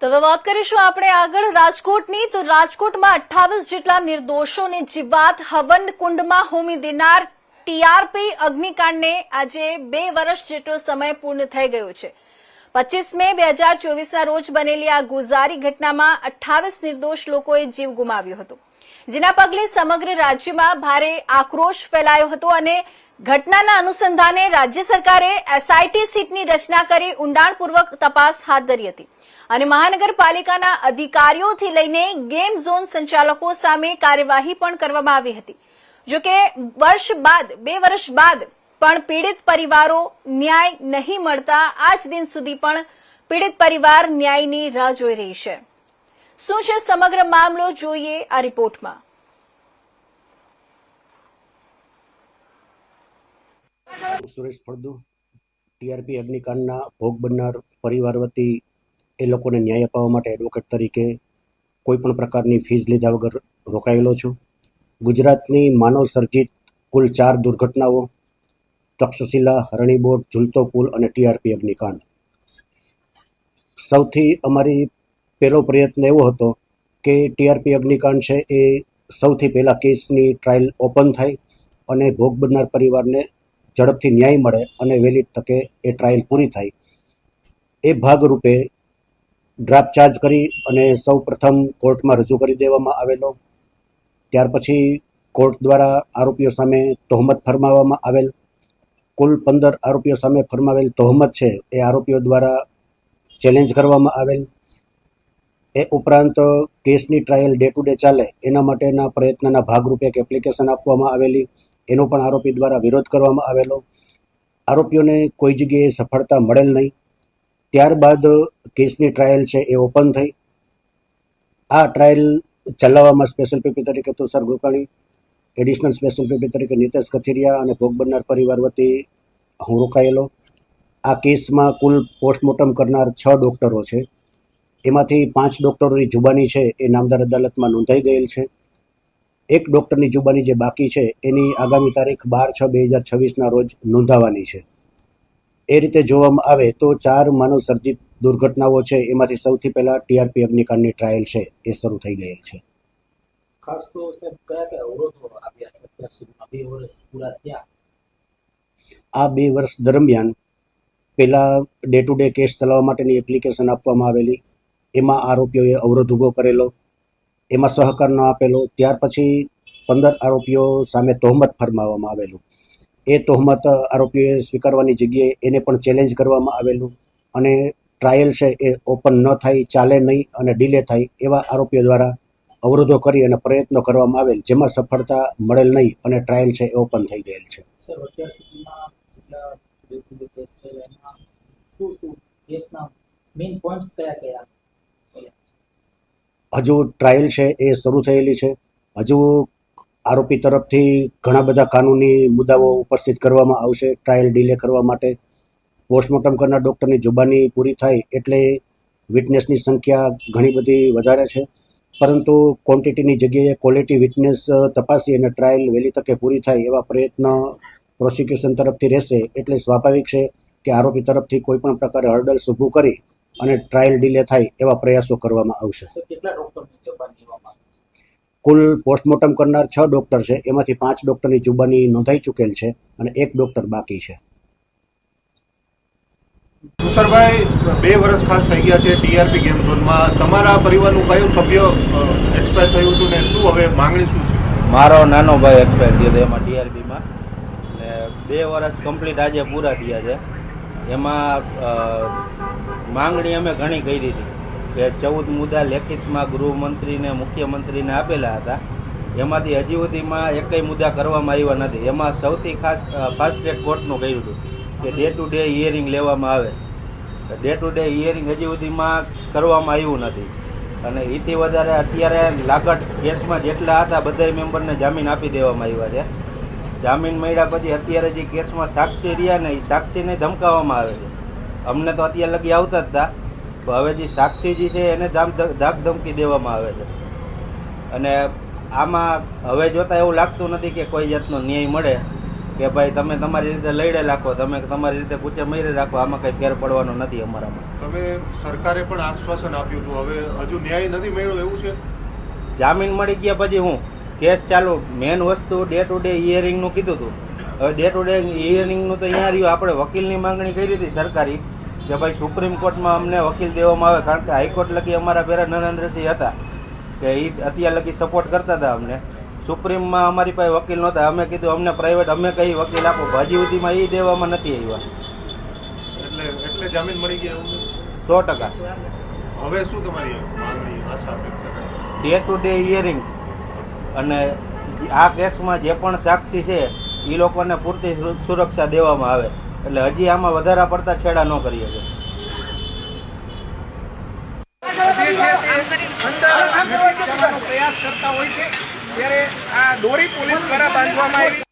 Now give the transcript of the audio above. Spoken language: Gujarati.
તો હવે વાત કરીશું આપણે આગળ રાજકોટની. તો રાજકોટમાં 28 જેટલા નિર્દોષોને જીવાત હવન કુંડમાં હોમી દેનાર ટીઆરપી અગ્નિકાંડને આજે 2 વર્ષ જેટલો સમય પૂર્ણ થઈ ગયો છે. 25 મે 2024ના રોજ બનેલી આ ગુજારી ઘટનામાં 28 નિર્દોષ લોકોએ જીવ ગુમાવ્યો હતો, જેના પગલે સમગ્ર રાજ્યમાં ભારે આક્રોશ ફેલાયો હતો અને ઘટનાના અનુસંધાને રાજ્ય સરકારે એસઆઈટી સીટની રચના કરી ઊંડાણપૂર્વક તપાસ હાથ ધરી હતી અને મહાનગરપાલિકાના અધિકારીઓથી લઈને ગેમ ઝોન સંચાલકો સામે કાર્યવાહી પણ કરવામાં આવી હતી. જોકે 2 વર્ષ બાદ પણ પીડિત પરિવારો ન્યાય નહીં મળતા આજ દિન સુધી પણ પીડિત પરિવાર ન્યાયની રાહ જોઈ રહી છે. શું છે સમગ્ર મામલો, જોઈએ આ રિપોર્ટમાં. સુરેશ ફળદુ, ટીઆરપી અગ્નિકાંડના ભોગ બનનાર પરિવાર વતી એ લોકોને ન્યાય અપાવવા માટે એડવોકેટ તરીકે કોઈ પણ પ્રકારની ફીસ લીધા વગર રોકાયેલો છું. ગુજરાતની માનવ સર્જિત કુલ 4 દુર્ઘટનાઓ, તક્ષશિલા, હરણીબોટ, ઝૂલતો પુલ અને ટીઆરપી અગ્નિકાંડ. સૌથી અમારી પહેલો પ્રયત્ન એવો હતો કે ટીઆરપી અગ્નિકાંડ છે એ સૌથી પહેલાં કેસની ટ્રાયલ ઓપન થાય અને ભોગ બનનાર પરિવારને ઝડપથી ન્યાય મળે અને વહેલી તકે એ ટ્રાયલ પૂરી થાય. એ ભાગરૂપે ડ્રાફ્ટ ચાર્જ કરી અને સૌ પ્રથમ કોર્ટમાં રજૂ કરી દેવામાં આવેલો. ત્યાર પછી કોર્ટ દ્વારા આરોપીઓ સામે તહોમત ફરમાવવામાં આવેલ. કુલ 15 આરોપીઓ સામે ફરમાવેલ તહોમત છે એ આરોપીઓ દ્વારા ચેલેન્જ કરવામાં આવેલ. એ ઉપરાંત કેસની ટ્રાયલ ડે ટુ ડે ચાલે એના માટેના પ્રયત્નના ભાગરૂપે એક એપ્લિકેશન આપવામાં આવેલી, એનો પણ આરોપી દ્વારા વિરોધ કરવામાં આવેલો. આરોપીઓને કોઈ જગ્યાએ સફળતા મળેલ નહીં. ત્યારબાદ કેસની ટ્રાયલ છે એ ઓપન થઈ. આ ટ્રાયલ ચલાવવામાં સ્પેશિયલ પીપી તરીકે Tushar Gokani, additional special PP તરીકે નિતેશ કથિરિયા અને ભોગ બનનાર પરિવાર વતી હું રોકાયેલો. આ કેસમાં કુલ પોસ્ટમોર્ટમ કરનાર 6 ડૉક્ટરો છે. એમાંથી 5 ડૉક્ટરોની જુબાની છે એ નામદાર અદાલતમાં નોંધાઈ ગયેલ છે. એક ડૉક્ટરની જુબાની જે બાકી છે એની આગામી તારીખ 12/6/2026ના રોજ નોંધાવાની છે. એ રીતે જોવામાં આવે તો 4 માનવ સર્જિત દુર્ઘટનાઓ છે એમાંથી સૌથી પહેલાં ટીઆરપી અગ્નિકાંડની ટ્રાયલ છે એ શરૂ થઈ ગયેલ છે. ખાસ તો સાહેબ કયા અવરોધો આવ્યા છે અત્યાર સુધીમાં 2 વર્ષ પૂરા થયા? આ 2 વર્ષ દરમિયાન પહેલાં ડે ટુ ડે કેસ ચલાવવા માટેની એપ્લિકેશન આપવામાં આવેલી, એમાં આરોપીઓએ અવરોધ ઊભો કરેલો, એમાં સહકાર ન આપેલો. ત્યાર પછી 15 આરોપીઓ સામે તહોમત ફરમાવવામાં આવેલું. એ તહોમત આરોપીઓએ સ્વીકારવાની જગ્યાએ એને પણ ચેલેન્જ કરવામાં આવેલું અને ટ્રાયલ છે એ ઓપન ન થાય, ચાલે નહીં અને ડીલે થાય એવા આરોપીઓ દ્વારા અવરોધો કરી અને પ્રયત્નો કરવામાં આવેલ, જેમાં સફળતા મળેલ નહીં અને ટ્રાયલ છે એ ઓપન થઈ ગયેલ છે. સર, અત્યાર સુધીમાં જેટલા ડે કેસ છે એમાં શું કેસના મેઇન પોઈન્ટ્સ કયા હજુ ટ્રાયલ છે એ શરૂ થયેલી છે. હજુ આરોપી તરફથી ઘણા બધા કાનૂની મુદ્દાઓ ઉપસ્થિત કરવામાં આવશે ટ્રાયલ ડીલે કરવા માટે. પોસ્ટમોર્ટમ કરનાર ડૉક્ટરની જુબાની પૂરી થાય એટલે વિટનેસની સંખ્યા ઘણી બધી વધારે છે, પરંતુ ક્વોન્ટિટીની જગ્યાએ ક્વોલિટી વિટનેસ તપાસી અને ટ્રાયલ વહેલી તકે પૂરી થાય એવા પ્રયત્ન પ્રોસિક્યુશન તરફથી રહેશે. એટલે સ્વાભાવિક છે કે આરોપી તરફથી કોઈ પણ પ્રકારે હર્ડલ્સ ઊભું કરી અને ટ્રાયલ ડીલે થાય એવા પ્રયાસો કરવામાં આવશે. કુલ પોસ્ટમોર્ટમ કરનાર 6 ડૉક્ટર છે, એમાંથી 5 ડૉક્ટરની જુબાની નોંધાઈ ચૂકેલ છે અને 1 ડૉક્ટર બાકી છે. તુષારભાઈ, 2 વર્ષ ખાસ થઈ ગયા છે ટીઆરપી ગેમ ઝોનમાં. તમારા પરિવારનું કયું સભ્ય એક્સપાયર થયું હતું ને શું હવે માંગણી શું છે? મારો નાનો ભાઈ એક્સપાયર થયો હતો એમાં ટીઆરપીમાં, ને 2 વર્ષ કમ્પ્લીટ આજે પૂરા થયા છે. એમાં માંગણી અમે ઘણી કરી હતી કે 14 મુદ્દા લેખિતમાં ગૃહમંત્રીને મુખ્યમંત્રીને આપેલા હતા. એમાંથી હજી સુધીમાં એકય મુદ્દા કરવામાં આવ્યા નથી. એમાં સૌથી ખાસ ફાસ્ટ ટ્રેક કોર્ટનું કહ્યું હતું કે ડે ટુ ડે હિયરિંગ લેવામાં આવે. ડે ટુ ડે હિયરિંગ હજી સુધીમાં કરવામાં આવ્યું નથી અને એથી વધારે અત્યારે લાગત કેસમાં જેટલા હતા બધા મેમ્બરને જામીન આપી દેવામાં આવ્યા છે. જામીન મળ્યા પછી અત્યારે જે કેસમાં સાક્ષી રહ્યા ને એ સાક્ષીને ધમકાવવામાં આવે છે. અમને તો અત્યારે લગી આવતા જ હતા, હવે જે સાક્ષી જે છે એને ધાક ધમકી દેવામાં આવે છે અને આમાં હવે જોતાં એવું લાગતું નથી કે કોઈ જાતનો ન્યાય મળે. કે ભાઈ તમે તમારી રીતે લડે રાખો, તમે તમારી રીતે કૂચે મયરે રાખો, આમાં કંઈ ફેર પડવાનો નથી અમારામાં. તમે સરકારે પણ આશ્વાસન આપ્યું હતું, હવે હજુ ન્યાય નથી મળ્યો એવું છે? જામીન મળી ગયા પછી હું કેસ ચાલુ, મેન વસ્તુ ડે ટુ ડે હિયરિંગનું કીધું હતું. હવે ડે ટુ ડે હિયરિંગનું તો અહીંયા રહ્યું. આપણે વકીલની માંગણી કરી હતી સરકારી કે ભાઈ સુપ્રીમ કોર્ટમાં અમને વકીલ દેવામાં આવે, કારણ કે હાઈકોર્ટ લગી અમારા પેરા નરેન્દ્રસિંહ હતા કે એ અત્યાર લગી સપોર્ટ કરતા હતા અમને. સુપ્રીમમાં અમારી પાસે વકીલ નહોતા. અમે કીધું અમને પ્રાઇવેટ અમે કઈ વકીલ આપો, હજી સુધીમાં એ દેવામાં નથી આવ્યા. એટલે જામીન મળી ગયા એવું છે? 100%. હવે શું તમારી માંગણી આશા અપેક્ષા? ડે ટુ ડે હિયરિંગ અને આ કેસમાં જે પણ સાક્ષી છે એ લોકોને પૂરતી સુરક્ષા દેવામાં આવે, એટલે હજી આમાં વધારે પડતા છેડા ન કરીએ છીએ. પ્રયાસ કરતા હોય છે ત્યારે આ દોરી પોલીસ દ્વારા બાંધવામાં આવી